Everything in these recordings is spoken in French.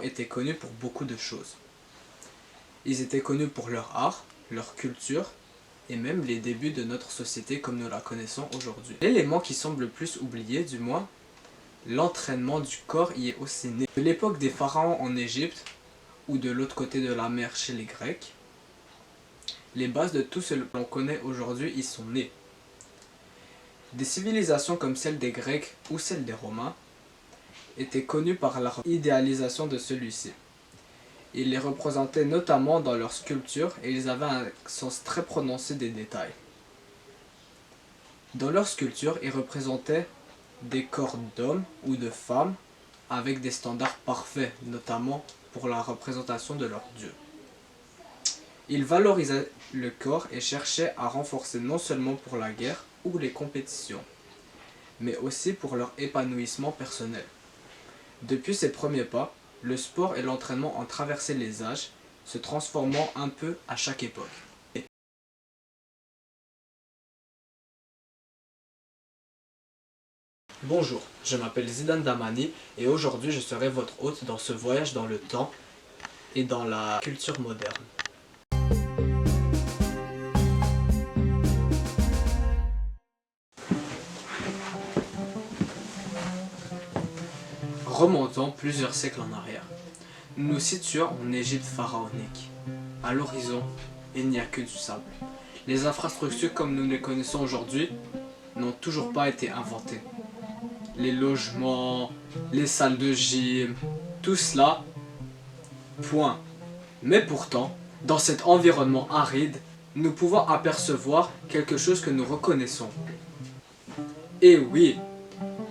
étaient connus pour beaucoup de choses. Ils étaient connus pour leur art, leur culture, et même les débuts de notre société comme nous la connaissons aujourd'hui. L'élément qui semble le plus oublié, du moins, l'entraînement du corps y est aussi né. De l'époque des pharaons en Égypte, ou de l'autre côté de la mer chez les Grecs, les bases de tout ce que l'on connaît aujourd'hui y sont nées. Des civilisations comme celle des Grecs ou celle des Romains étaient connues par leur idéalisation de celui-ci. Ils les représentaient notamment dans leurs sculptures et ils avaient un sens très prononcé des détails. Dans leurs sculptures, ils représentaient des corps d'hommes ou de femmes avec des standards parfaits, notamment pour la représentation de leurs dieux. Ils valorisaient le corps et cherchaient à renforcer non seulement pour la guerre ou les compétitions, mais aussi pour leur épanouissement personnel. Depuis ses premiers pas, le sport et l'entraînement ont traversé les âges, se transformant un peu à chaque époque. Bonjour, je m'appelle Zidane Damani et aujourd'hui je serai votre hôte dans ce voyage dans le temps et dans la culture moderne. Remontons plusieurs siècles en arrière. Nous nous situons en Égypte pharaonique. À l'horizon, il n'y a que du sable. Les infrastructures comme nous les connaissons aujourd'hui n'ont toujours pas été inventées. Les logements, les salles de gym, tout cela, point. Mais pourtant, dans cet environnement aride, nous pouvons apercevoir quelque chose que nous reconnaissons. Et oui,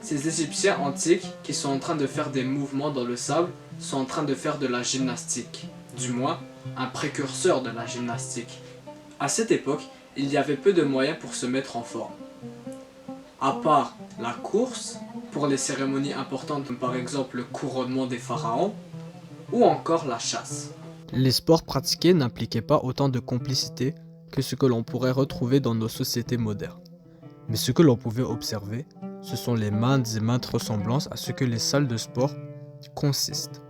ces Égyptiens antiques qui sont en train de faire des mouvements dans le sable sont en train de faire de la gymnastique. Du moins, un précurseur de la gymnastique. À cette époque, il y avait peu de moyens pour se mettre en forme. À part la course, pour les cérémonies importantes comme par exemple le couronnement des pharaons, ou encore la chasse. Les sports pratiqués n'impliquaient pas autant de complicité que ce que l'on pourrait retrouver dans nos sociétés modernes. Mais ce que l'on pouvait observer, ce sont les maintes et maintes ressemblances à ce que les salles de sport consistent.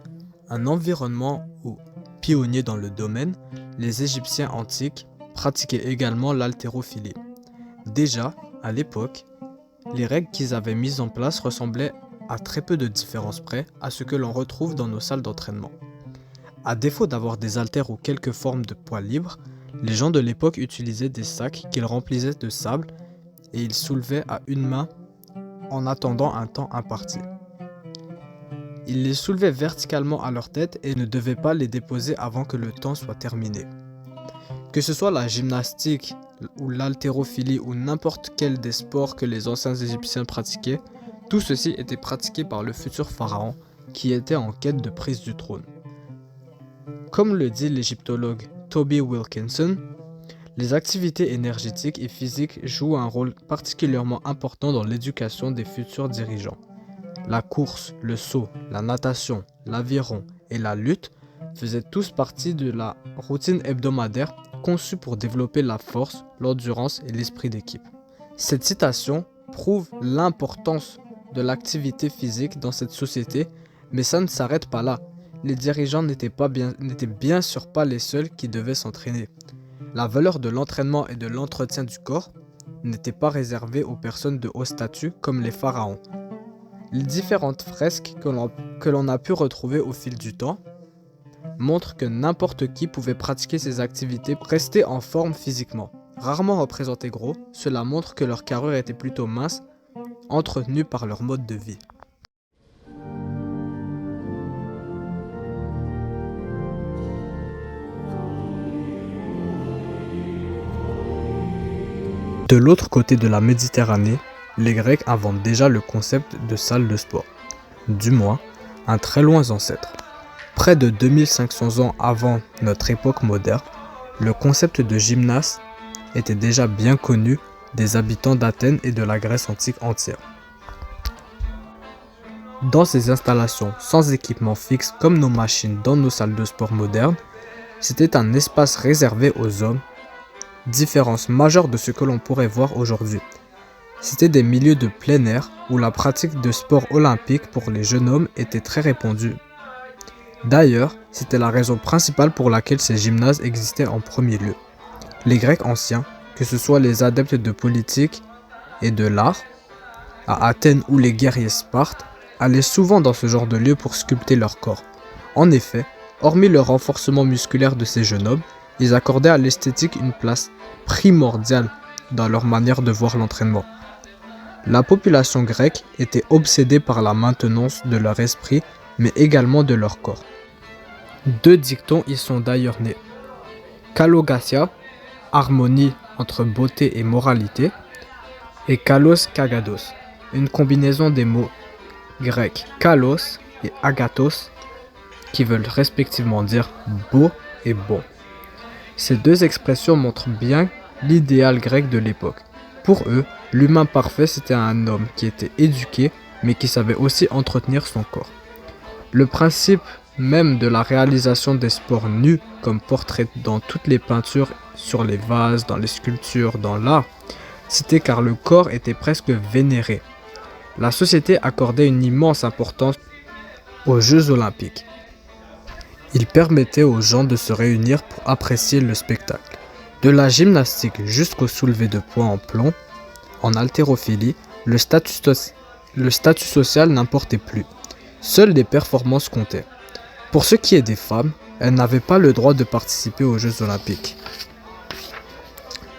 Un environnement où, pionniers dans le domaine, les Égyptiens antiques pratiquaient également l'haltérophilie. Déjà, à l'époque, les règles qu'ils avaient mises en place ressemblaient à très peu de différence près à ce que l'on retrouve dans nos salles d'entraînement. À défaut d'avoir des haltères ou quelques formes de poids libres, les gens de l'époque utilisaient des sacs qu'ils remplissaient de sable et ils soulevaient à une main en attendant un temps imparti. Ils les soulevaient verticalement à leur tête et ne devaient pas les déposer avant que le temps soit terminé. Que ce soit la gymnastique ou l'haltérophilie ou n'importe quel des sports que les anciens Égyptiens pratiquaient, tout ceci était pratiqué par le futur pharaon qui était en quête de prise du trône. Comme le dit l'égyptologue Toby Wilkinson, les activités énergétiques et physiques jouent un rôle particulièrement important dans l'éducation des futurs dirigeants. La course, le saut, la natation, l'aviron et la lutte faisaient tous partie de la routine hebdomadaire conçue pour développer la force, l'endurance et l'esprit d'équipe. Cette citation prouve l'importance de l'activité physique dans cette société, mais ça ne s'arrête pas là. Les dirigeants n'étaient bien sûr pas les seuls qui devaient s'entraîner. La valeur de l'entraînement et de l'entretien du corps n'était pas réservée aux personnes de haut statut comme les pharaons. Les différentes fresques que l'on a pu retrouver au fil du temps montrent que n'importe qui pouvait pratiquer ces activités pour rester en forme physiquement. Rarement représentés gros, cela montre que leur carrure était plutôt mince, entretenue par leur mode de vie. De l'autre côté de la Méditerranée, les Grecs inventent déjà le concept de salle de sport, du moins un très loin ancêtre. Près de 2500 ans avant notre époque moderne, le concept de gymnase était déjà bien connu des habitants d'Athènes et de la Grèce antique entière. Dans ces installations sans équipement fixe comme nos machines dans nos salles de sport modernes, c'était un espace réservé aux hommes, différence majeure de ce que l'on pourrait voir aujourd'hui. C'était des milieux de plein air où la pratique de sports olympiques pour les jeunes hommes était très répandue. D'ailleurs, c'était la raison principale pour laquelle ces gymnases existaient en premier lieu. Les Grecs anciens, que ce soit les adeptes de politique et de l'art, à Athènes ou les guerriers Sparte, allaient souvent dans ce genre de lieu pour sculpter leur corps. En effet, hormis le renforcement musculaire de ces jeunes hommes, ils accordaient à l'esthétique une place primordiale dans leur manière de voir l'entraînement. La population grecque était obsédée par la maintenance de leur esprit, mais également de leur corps. Deux dictons y sont d'ailleurs nés. Kalogafia, harmonie entre beauté et moralité, et kalos kagados, une combinaison des mots grecs kalos et agathos, qui veulent respectivement dire beau et bon. Ces deux expressions montrent bien l'idéal grec de l'époque. Pour eux, l'humain parfait c'était un homme qui était éduqué mais qui savait aussi entretenir son corps. Le principe même de la réalisation des sports nus comme portrait dans toutes les peintures, sur les vases, dans les sculptures, dans l'art, c'était car le corps était presque vénéré. La société accordait une immense importance aux Jeux Olympiques. Ils permettaient aux gens de se réunir pour apprécier le spectacle. De la gymnastique jusqu'au soulevé de poids en plomb, en haltérophilie, le statut social n'importait plus. Seules les performances comptaient. Pour ce qui est des femmes, elles n'avaient pas le droit de participer aux Jeux Olympiques.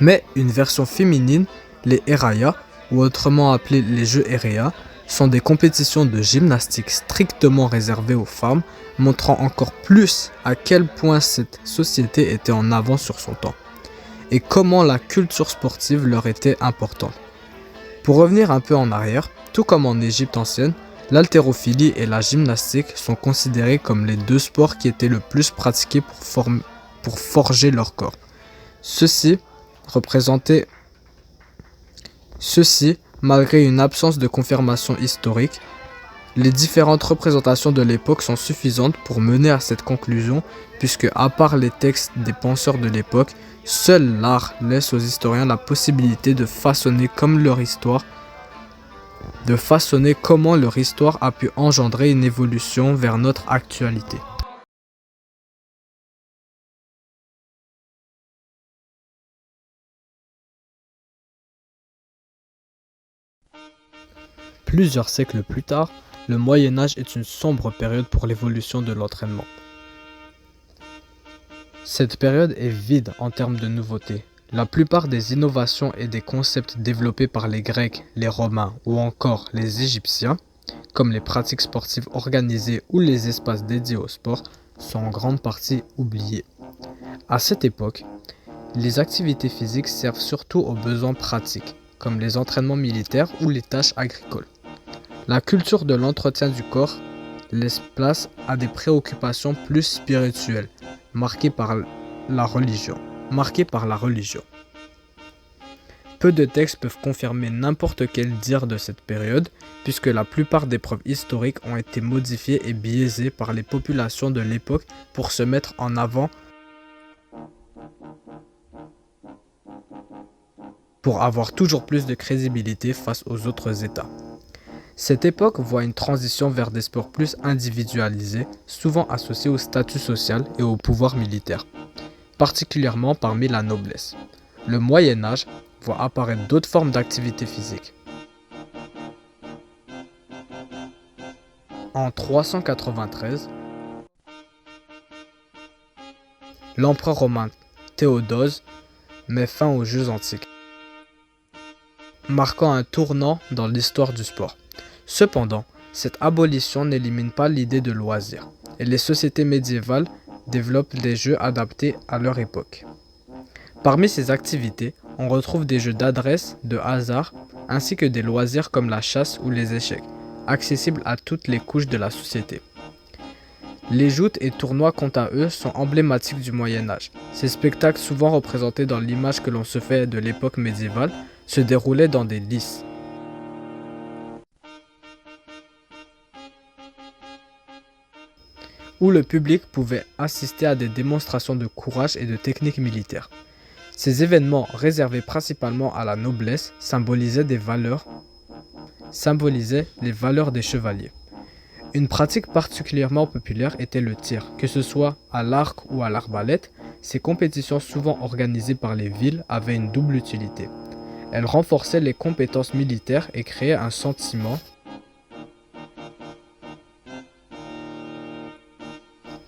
Mais une version féminine, les Héraïa, ou autrement appelées les Jeux Héréa, sont des compétitions de gymnastique strictement réservées aux femmes, montrant encore plus à quel point cette société était en avance sur son temps, et comment la culture sportive leur était importante. Pour revenir un peu en arrière, tout comme en Égypte ancienne, l'haltérophilie et la gymnastique sont considérés comme les deux sports qui étaient le plus pratiqués pour forger leur corps. Ceci, malgré une absence de confirmation historique, les différentes représentations de l'époque sont suffisantes pour mener à cette conclusion, puisque à part les textes des penseurs de l'époque, seul l'art laisse aux historiens la possibilité de façonner comment leur histoire a pu engendrer une évolution vers notre actualité. Plusieurs siècles plus tard, le Moyen Âge est une sombre période pour l'évolution de l'entraînement. Cette période est vide en termes de nouveautés. La plupart des innovations et des concepts développés par les Grecs, les Romains ou encore les Égyptiens, comme les pratiques sportives organisées ou les espaces dédiés au sport, sont en grande partie oubliés. À cette époque, les activités physiques servent surtout aux besoins pratiques, comme les entraînements militaires ou les tâches agricoles. La culture de l'entretien du corps laisse place à des préoccupations plus spirituelles, marquées par la religion. Peu de textes peuvent confirmer n'importe quel dire de cette période, puisque la plupart des preuves historiques ont été modifiées et biaisées par les populations de l'époque pour se mettre en avant, pour avoir toujours plus de crédibilité face aux autres États. Cette époque voit une transition vers des sports plus individualisés, souvent associés au statut social et au pouvoir militaire, particulièrement parmi la noblesse. Le Moyen Âge voit apparaître d'autres formes d'activité physique. En 393, l'empereur romain Théodose met fin aux Jeux antiques, marquant un tournant dans l'histoire du sport. Cependant, cette abolition n'élimine pas l'idée de loisir, et les sociétés médiévales développent des jeux adaptés à leur époque. Parmi ces activités, on retrouve des jeux d'adresse, de hasard, ainsi que des loisirs comme la chasse ou les échecs, accessibles à toutes les couches de la société. Les joutes et tournois quant à eux sont emblématiques du Moyen Âge. Ces spectacles, souvent représentés dans l'image que l'on se fait de l'époque médiévale, se déroulaient dans des lices. Où le public pouvait assister à des démonstrations de courage et de techniques militaires. Ces événements, réservés principalement à la noblesse, symbolisaient les valeurs des chevaliers. Une pratique particulièrement populaire était le tir, que ce soit à l'arc ou à l'arbalète. Ces compétitions souvent organisées par les villes avaient une double utilité. Elles renforçaient les compétences militaires et créaient un sentiment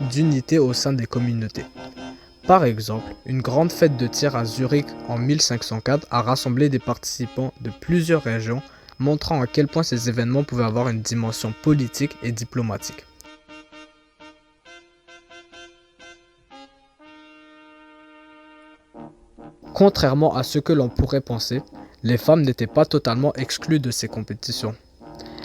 d'unité au sein des communautés. Par exemple, une grande fête de tir à Zurich en 1504 a rassemblé des participants de plusieurs régions, montrant à quel point ces événements pouvaient avoir une dimension politique et diplomatique. Contrairement à ce que l'on pourrait penser, les femmes n'étaient pas totalement exclues de ces compétitions.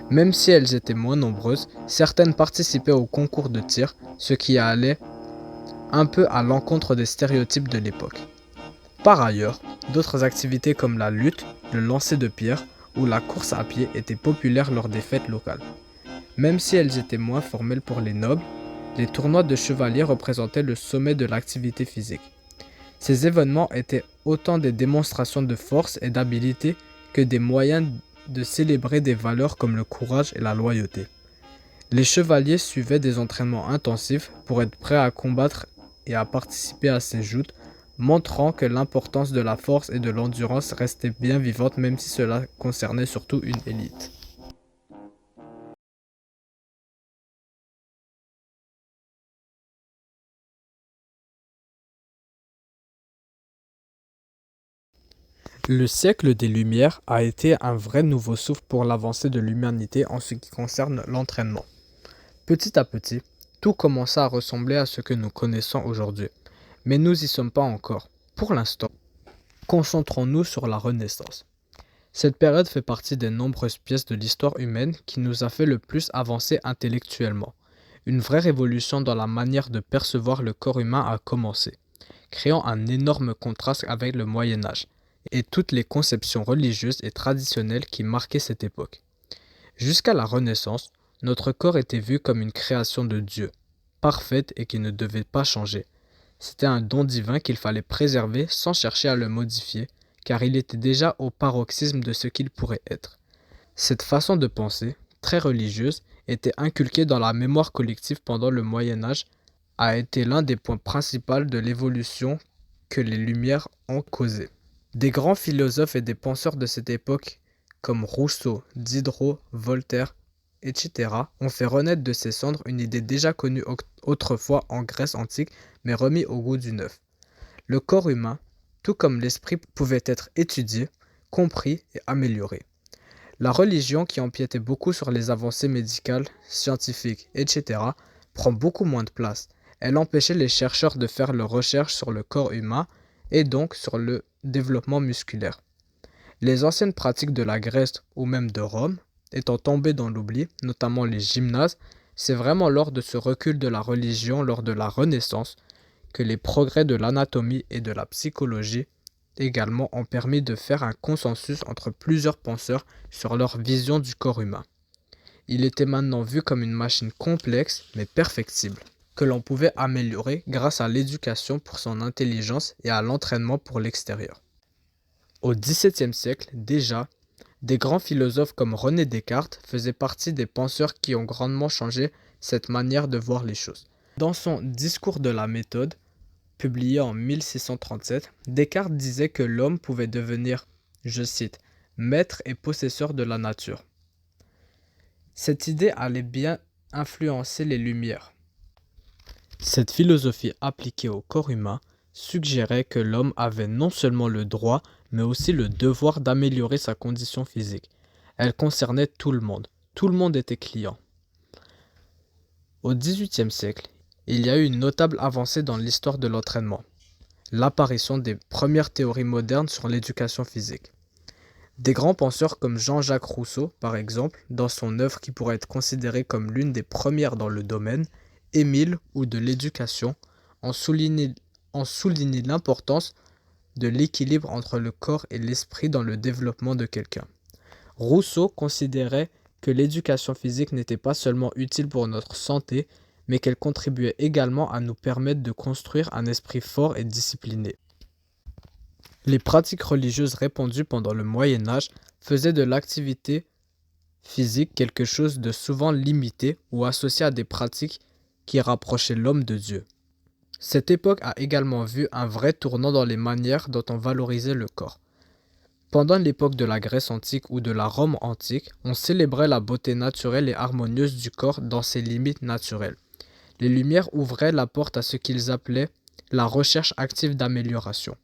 Même si elles étaient moins nombreuses, certaines participaient au concours de tir, ce qui allait un peu à l'encontre des stéréotypes de l'époque. Par ailleurs, d'autres activités comme la lutte, le lancer de pierres ou la course à pied étaient populaires lors des fêtes locales. Même si elles étaient moins formelles pour les nobles, les tournois de chevaliers représentaient le sommet de l'activité physique. Ces événements étaient autant des démonstrations de force et d'habileté que des moyens de célébrer des valeurs comme le courage et la loyauté. Les chevaliers suivaient des entraînements intensifs pour être prêts à combattre et à participer à ces joutes, montrant que l'importance de la force et de l'endurance restait bien vivante même si cela concernait surtout une élite. Le siècle des Lumières a été un vrai nouveau souffle pour l'avancée de l'humanité en ce qui concerne l'entraînement. Petit à petit, tout commença à ressembler à ce que nous connaissons aujourd'hui, mais nous n'y sommes pas encore. Pour l'instant, concentrons-nous sur la Renaissance. Cette période fait partie des nombreuses pièces de l'histoire humaine qui nous a fait le plus avancer intellectuellement. Une vraie révolution dans la manière de percevoir le corps humain a commencé, créant un énorme contraste avec le Moyen Âge et toutes les conceptions religieuses et traditionnelles qui marquaient cette époque. Jusqu'à la Renaissance, notre corps était vu comme une création de Dieu, parfaite et qui ne devait pas changer. C'était un don divin qu'il fallait préserver sans chercher à le modifier, car il était déjà au paroxysme de ce qu'il pourrait être. Cette façon de penser, très religieuse, était inculquée dans la mémoire collective pendant le Moyen Âge, a été l'un des points principaux de l'évolution que les Lumières ont causé. Des grands philosophes et des penseurs de cette époque, comme Rousseau, Diderot, Voltaire, etc., ont fait renaître de ces cendres une idée déjà connue autrefois en Grèce antique, mais remise au goût du neuf. Le corps humain, tout comme l'esprit, pouvait être étudié, compris et amélioré. La religion, qui empiétait beaucoup sur les avancées médicales, scientifiques, etc., prend beaucoup moins de place. Elle empêchait les chercheurs de faire leurs recherches sur le corps humain et donc sur le développement musculaire. Les anciennes pratiques de la Grèce ou même de Rome étant tombées dans l'oubli, notamment les gymnases, c'est vraiment lors de ce recul de la religion, lors de la Renaissance, que les progrès de l'anatomie et de la psychologie également ont permis de faire un consensus entre plusieurs penseurs sur leur vision du corps humain. Il était maintenant vu comme une machine complexe mais perfectible, que l'on pouvait améliorer grâce à l'éducation pour son intelligence et à l'entraînement pour l'extérieur. Au XVIIe siècle, déjà, des grands philosophes comme René Descartes faisaient partie des penseurs qui ont grandement changé cette manière de voir les choses. Dans son Discours de la méthode, publié en 1637, Descartes disait que l'homme pouvait devenir, je cite, maître et possesseur de la nature. Cette idée allait bien influencer les Lumières. Cette philosophie appliquée au corps humain suggérait que l'homme avait non seulement le droit, mais aussi le devoir d'améliorer sa condition physique. Elle concernait tout le monde était client. Au XVIIIe siècle, il y a eu une notable avancée dans l'histoire de l'entraînement, l'apparition des premières théories modernes sur l'éducation physique. Des grands penseurs comme Jean-Jacques Rousseau, par exemple, dans son œuvre qui pourrait être considérée comme l'une des premières dans le domaine, Émile ou de l'éducation, ont souligné l'importance de l'équilibre entre le corps et l'esprit dans le développement de quelqu'un. Rousseau considérait que l'éducation physique n'était pas seulement utile pour notre santé, mais qu'elle contribuait également à nous permettre de construire un esprit fort et discipliné. Les pratiques religieuses répandues pendant le Moyen Âge faisaient de l'activité physique quelque chose de souvent limité ou associé à des pratiques qui rapprochaient l'homme de Dieu. Cette époque a également vu un vrai tournant dans les manières dont on valorisait le corps. Pendant l'époque de la Grèce antique ou de la Rome antique, on célébrait la beauté naturelle et harmonieuse du corps dans ses limites naturelles. Les Lumières ouvraient la porte à ce qu'ils appelaient la recherche active d'amélioration.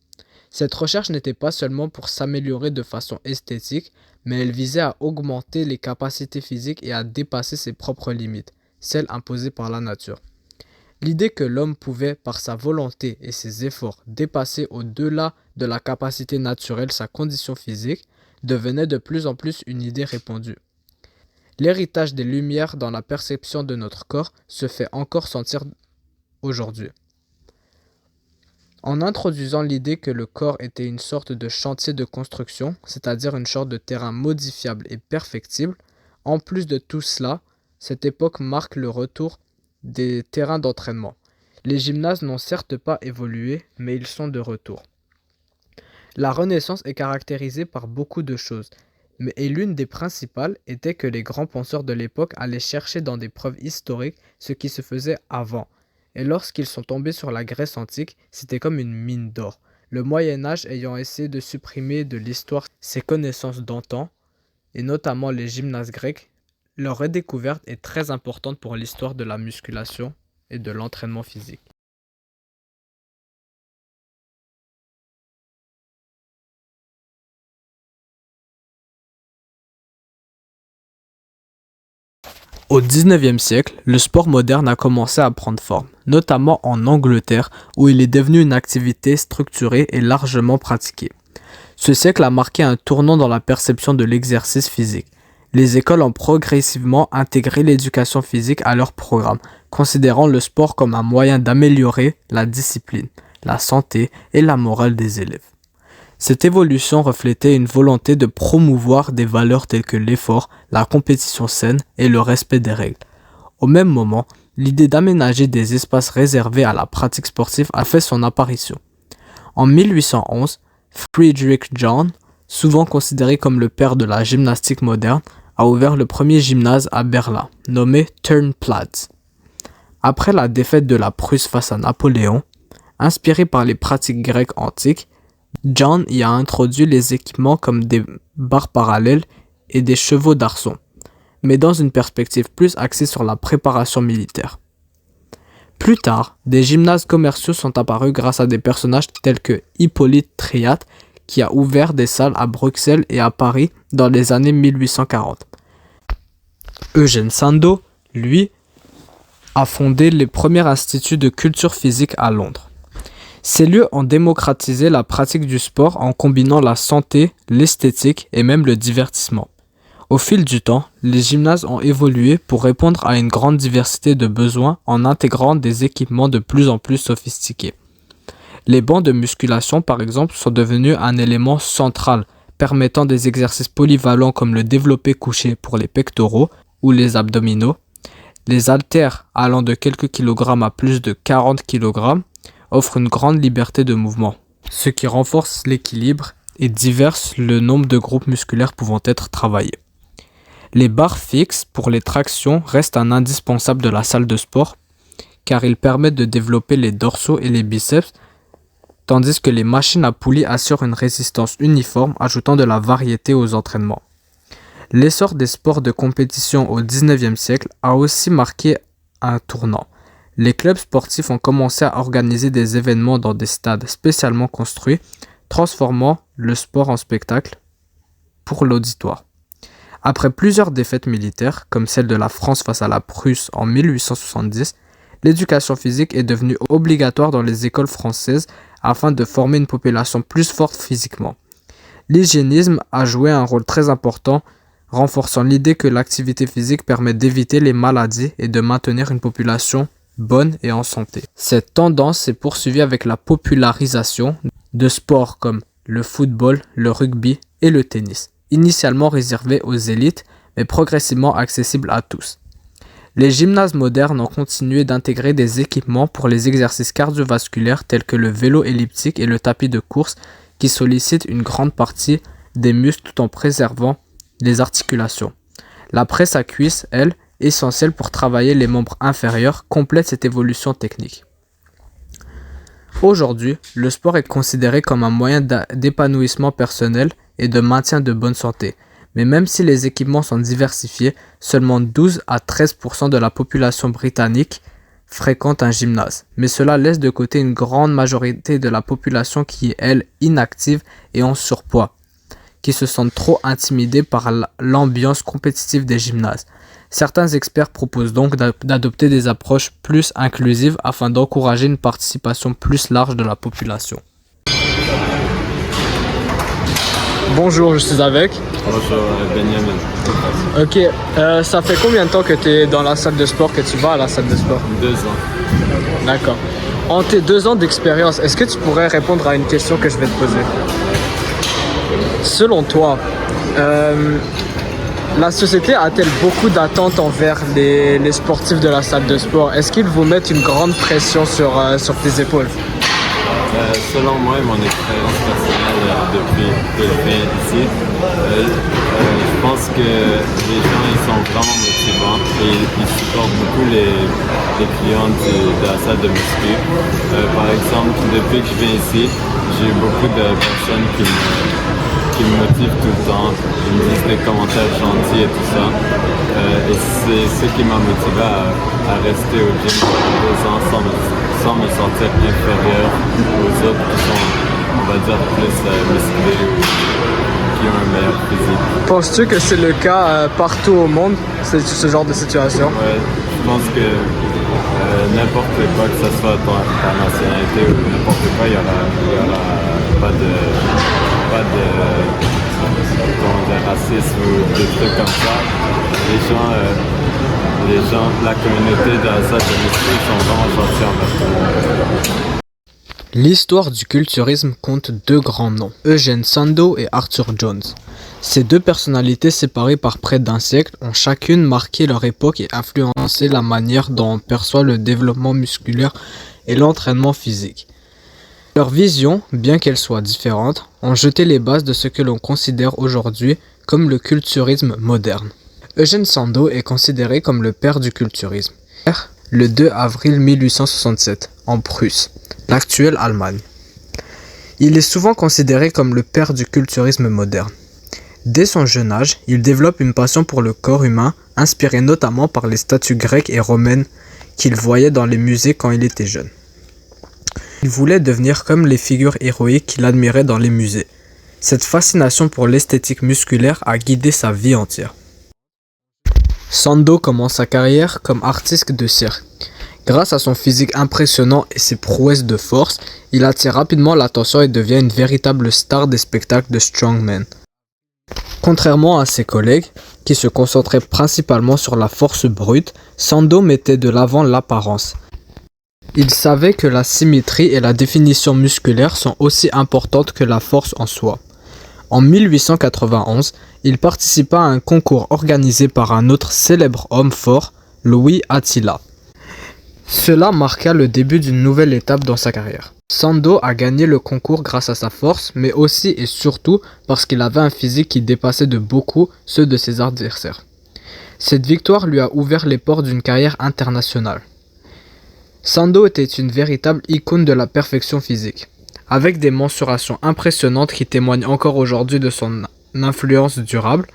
Cette recherche n'était pas seulement pour s'améliorer de façon esthétique, mais elle visait à augmenter les capacités physiques et à dépasser ses propres limites, celles imposées par la nature. L'idée que l'homme pouvait, par sa volonté et ses efforts, dépasser au-delà de la capacité naturelle sa condition physique, devenait de plus en plus une idée répandue. L'héritage des Lumières dans la perception de notre corps se fait encore sentir aujourd'hui. En introduisant l'idée que le corps était une sorte de chantier de construction, c'est-à-dire une sorte de terrain modifiable et perfectible, en plus de tout cela, cette époque marque le retour des terrains d'entraînement. Les gymnases n'ont certes pas évolué, mais ils sont de retour. La Renaissance est caractérisée par beaucoup de choses, et l'une des principales était que les grands penseurs de l'époque allaient chercher dans des preuves historiques ce qui se faisait avant. Et lorsqu'ils sont tombés sur la Grèce antique, c'était comme une mine d'or. Le Moyen-Âge ayant essayé de supprimer de l'histoire ses connaissances d'antan, et notamment les gymnases grecs, leur redécouverte est très importante pour l'histoire de la musculation et de l'entraînement physique. Au XIXe siècle, le sport moderne a commencé à prendre forme, notamment en Angleterre où il est devenu une activité structurée et largement pratiquée. Ce siècle a marqué un tournant dans la perception de l'exercice physique. Les écoles ont progressivement intégré l'éducation physique à leur programme, considérant le sport comme un moyen d'améliorer la discipline, la santé et la morale des élèves. Cette évolution reflétait une volonté de promouvoir des valeurs telles que l'effort, la compétition saine et le respect des règles. Au même moment, l'idée d'aménager des espaces réservés à la pratique sportive a fait son apparition. En 1811, Friedrich John, souvent considéré comme le père de la gymnastique moderne, a ouvert le premier gymnase à Berlin, nommé Turnplatz. Après la défaite de la Prusse face à Napoléon, inspiré par les pratiques grecques antiques, John y a introduit les équipements comme des barres parallèles et des chevaux d'arçon, mais dans une perspective plus axée sur la préparation militaire. Plus tard, des gymnases commerciaux sont apparus grâce à des personnages tels que Hippolyte Triat, qui a ouvert des salles à Bruxelles et à Paris dans les années 1840. Eugène Sandow, lui, a fondé les premiers instituts de culture physique à Londres. Ces lieux ont démocratisé la pratique du sport en combinant la santé, l'esthétique et même le divertissement. Au fil du temps, les gymnases ont évolué pour répondre à une grande diversité de besoins en intégrant des équipements de plus en plus sophistiqués. Les bancs de musculation, par exemple, sont devenus un élément central, permettant des exercices polyvalents comme le développé couché pour les pectoraux ou les abdominaux. Les haltères, allant de quelques kilogrammes à plus de 40 kg, offrent une grande liberté de mouvement, ce qui renforce l'équilibre et diverse le nombre de groupes musculaires pouvant être travaillés. Les barres fixes pour les tractions restent un indispensable de la salle de sport car ils permettent de développer les dorsaux et les biceps, tandis que les machines à poulies assurent une résistance uniforme, ajoutant de la variété aux entraînements. L'essor des sports de compétition au XIXe siècle a aussi marqué un tournant. Les clubs sportifs ont commencé à organiser des événements dans des stades spécialement construits, transformant le sport en spectacle pour l'auditoire. Après plusieurs défaites militaires, comme celle de la France face à la Prusse en 1870, l'éducation physique est devenue obligatoire dans les écoles françaises afin de former une population plus forte physiquement. L'hygiénisme a joué un rôle très important, renforçant l'idée que l'activité physique permet d'éviter les maladies et de maintenir une population bonne et en santé. Cette tendance s'est poursuivie avec la popularisation de sports comme le football, le rugby et le tennis, initialement réservés aux élites, mais progressivement accessibles à tous. Les gymnases modernes ont continué d'intégrer des équipements pour les exercices cardiovasculaires tels que le vélo elliptique et le tapis de course qui sollicitent une grande partie des muscles tout en préservant les articulations. La presse à cuisse, elle, essentielle pour travailler les membres inférieurs, complète cette évolution technique. Aujourd'hui, le sport est considéré comme un moyen d'épanouissement personnel et de maintien de bonne santé. Mais même si les équipements sont diversifiés, seulement 12 à 13% de la population britannique fréquente un gymnase. Mais cela laisse de côté une grande majorité de la population qui est, elle, inactive et en surpoids, qui se sentent trop intimidés par l'ambiance compétitive des gymnases. Certains experts proposent donc d'adopter des approches plus inclusives afin d'encourager une participation plus large de la population. Bonjour, je suis avec. Bonjour, Benjamin. Ok, ça fait combien de temps que tu es dans la salle de sport, que tu vas à la salle de sport? 2 ans. D'accord. En tes 2 ans d'expérience, est-ce que tu pourrais répondre à une question que je vais te poser? Selon toi, la société a-t-elle beaucoup d'attentes envers les sportifs de la salle de sport? Est-ce qu'ils vous mettent une grande pression sur tes épaules? Selon moi et mon expérience personnelle depuis que je viens ici, je pense que les gens ils sont vraiment motivants et ils supportent beaucoup les clients de la salle de muscu. Par exemple, depuis que je viens ici, j'ai beaucoup de personnes qui me motivent tout le temps, qui me disent des commentaires gentils et tout ça. Et c'est ce qui m'a motivé à rester au gym pendant 2 ans sans me sentir inférieur aux autres qui sont, on va dire, plus musclés ou qui ont un meilleur physique. Penses-tu que c'est le cas partout au monde, ce genre de situation? Ouais, je pense que n'importe quoi, que ce soit ta nationalité ou n'importe quoi, il y aura pas de comment dire, racisme ou des trucs comme ça. Les gens, la communauté de la salle de muscu sont vraiment gentils envers tout le monde. L'histoire du culturisme compte 2 grands noms, Eugene Sandow et Arthur Jones. Ces 2 personnalités séparées par près d'1 siècle ont chacune marqué leur époque et influencé la manière dont on perçoit le développement musculaire et l'entraînement physique. Leurs visions, bien qu'elles soient différentes, ont jeté les bases de ce que l'on considère aujourd'hui comme le culturisme moderne. Eugene Sandow est considéré comme le père du culturisme. Le 2 avril 1867, en Prusse, l'actuelle Allemagne. Il est souvent considéré comme le père du culturisme moderne. Dès son jeune âge, il développe une passion pour le corps humain, inspirée notamment par les statues grecques et romaines qu'il voyait dans les musées quand il était jeune. Il voulait devenir comme les figures héroïques qu'il admirait dans les musées. Cette fascination pour l'esthétique musculaire a guidé sa vie entière. Sandow commence sa carrière comme artiste de cirque. Grâce à son physique impressionnant et ses prouesses de force, il attire rapidement l'attention et devient une véritable star des spectacles de strongman. Contrairement à ses collègues, qui se concentraient principalement sur la force brute, Sandow mettait de l'avant l'apparence. Il savait que la symétrie et la définition musculaire sont aussi importantes que la force en soi. En 1891, il participa à un concours organisé par un autre célèbre homme fort, Louis Attila. Cela marqua le début d'une nouvelle étape dans sa carrière. Sandow a gagné le concours grâce à sa force, mais aussi et surtout parce qu'il avait un physique qui dépassait de beaucoup ceux de ses adversaires. Cette victoire lui a ouvert les portes d'une carrière internationale. Sandow était une véritable icône de la perfection physique, avec des mensurations impressionnantes qui témoignent encore aujourd'hui de son influence durable,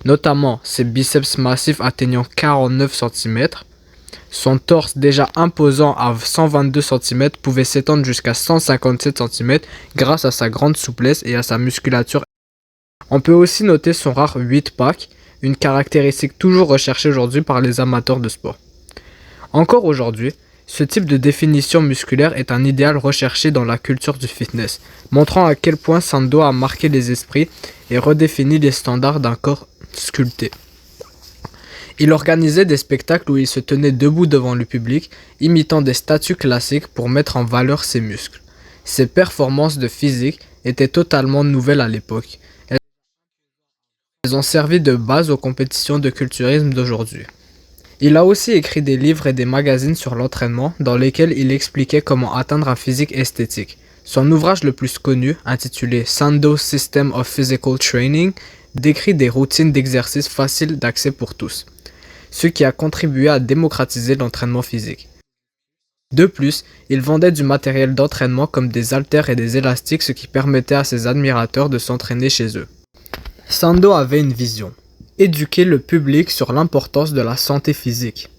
notamment ses biceps massifs atteignant 49 cm. Son torse déjà imposant à 122 cm pouvait s'étendre jusqu'à 157 cm grâce à sa grande souplesse et à sa musculature. On peut aussi noter son rare 8-pack, une caractéristique toujours recherchée aujourd'hui par les amateurs de sport. Encore aujourd'hui, ce type de définition musculaire est un idéal recherché dans la culture du fitness, montrant à quel point Sandow a marqué les esprits et redéfini les standards d'un corps sculpté. Il organisait des spectacles où il se tenait debout devant le public, imitant des statues classiques pour mettre en valeur ses muscles. Ses performances de physique étaient totalement nouvelles à l'époque. Elles ont servi de base aux compétitions de culturisme d'aujourd'hui. Il a aussi écrit des livres et des magazines sur l'entraînement dans lesquels il expliquait comment atteindre un physique esthétique. Son ouvrage le plus connu, intitulé Sandow's System of Physical Training, décrit des routines d'exercice faciles d'accès pour tous, ce qui a contribué à démocratiser l'entraînement physique. De plus, il vendait du matériel d'entraînement comme des haltères et des élastiques, ce qui permettait à ses admirateurs de s'entraîner chez eux. Sando avait une vision: éduquer le public sur l'importance de la santé physique.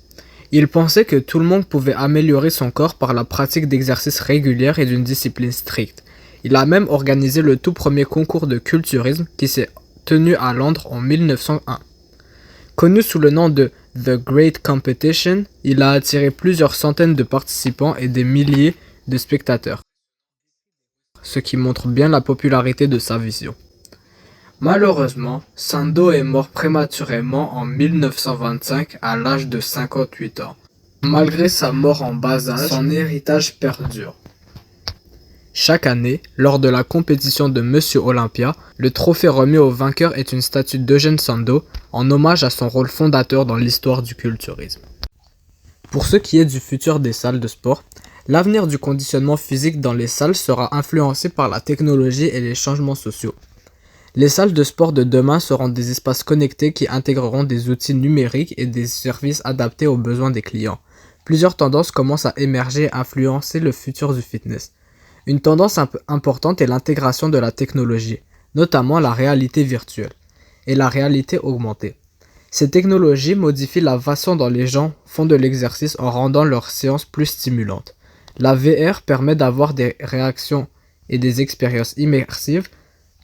Il pensait que tout le monde pouvait améliorer son corps par la pratique d'exercices réguliers et d'une discipline stricte. Il a même organisé le tout premier concours de culturisme qui s'est tenu à Londres en 1901. Connu sous le nom de The Great Competition, il a attiré plusieurs centaines de participants et des milliers de spectateurs, ce qui montre bien la popularité de sa vision. Malheureusement, Sando est mort prématurément en 1925 à l'âge de 58 ans. Malgré sa mort en bas âge, son héritage perdure. Chaque année, lors de la compétition de Monsieur Olympia, le trophée remis au vainqueur est une statue d'Eugène Sando en hommage à son rôle fondateur dans l'histoire du culturisme. Pour ce qui est du futur des salles de sport, l'avenir du conditionnement physique dans les salles sera influencé par la technologie et les changements sociaux. Les salles de sport de demain seront des espaces connectés qui intégreront des outils numériques et des services adaptés aux besoins des clients. Plusieurs tendances commencent à émerger et influencer le futur du fitness. Une tendance importante est l'intégration de la technologie, notamment la réalité virtuelle et la réalité augmentée. Ces technologies modifient la façon dont les gens font de l'exercice en rendant leurs séances plus stimulantes. La VR permet d'avoir des réactions et des expériences immersives,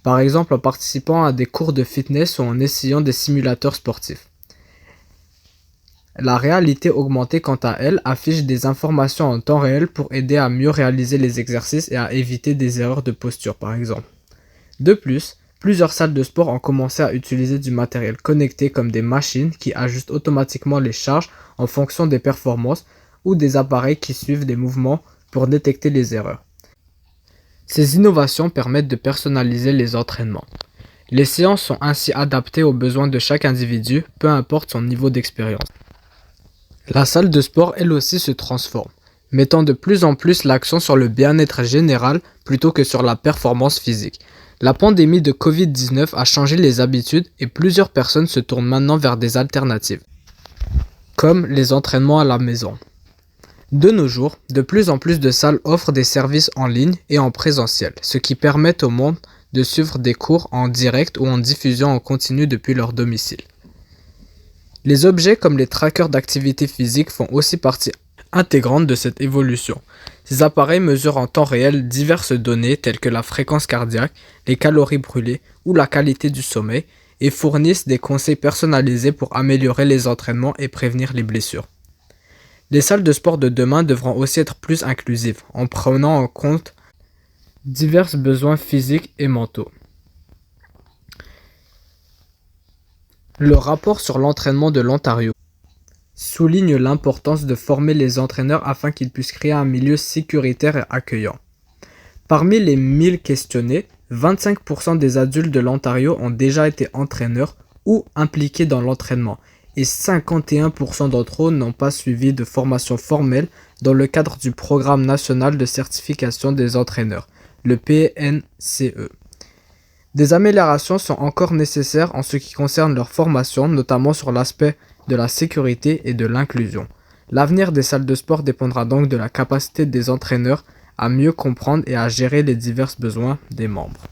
par exemple en participant à des cours de fitness ou en essayant des simulateurs sportifs. La réalité augmentée, quant à elle, affiche des informations en temps réel pour aider à mieux réaliser les exercices et à éviter des erreurs de posture, par exemple. De plus, plusieurs salles de sport ont commencé à utiliser du matériel connecté comme des machines qui ajustent automatiquement les charges en fonction des performances ou des appareils qui suivent des mouvements pour détecter les erreurs. Ces innovations permettent de personnaliser les entraînements. Les séances sont ainsi adaptées aux besoins de chaque individu, peu importe son niveau d'expérience. La salle de sport, elle aussi, se transforme, mettant de plus en plus l'accent sur le bien-être général plutôt que sur la performance physique. La pandémie de Covid-19 a changé les habitudes et plusieurs personnes se tournent maintenant vers des alternatives, comme les entraînements à la maison. De nos jours, de plus en plus de salles offrent des services en ligne et en présentiel, ce qui permet au monde de suivre des cours en direct ou en diffusion en continu depuis leur domicile. Les objets comme les trackers d'activité physique font aussi partie intégrante de cette évolution. Ces appareils mesurent en temps réel diverses données telles que la fréquence cardiaque, les calories brûlées ou la qualité du sommeil et fournissent des conseils personnalisés pour améliorer les entraînements et prévenir les blessures. Les salles de sport de demain devront aussi être plus inclusives en prenant en compte divers besoins physiques et mentaux. Le rapport sur l'entraînement de l'Ontario souligne l'importance de former les entraîneurs afin qu'ils puissent créer un milieu sécuritaire et accueillant. Parmi les 1000 questionnés, 25% des adultes de l'Ontario ont déjà été entraîneurs ou impliqués dans l'entraînement et 51% d'entre eux n'ont pas suivi de formation formelle dans le cadre du Programme national de certification des entraîneurs, le PNCE. Des améliorations sont encore nécessaires en ce qui concerne leur formation, notamment sur l'aspect de la sécurité et de l'inclusion. L'avenir des salles de sport dépendra donc de la capacité des entraîneurs à mieux comprendre et à gérer les divers besoins des membres.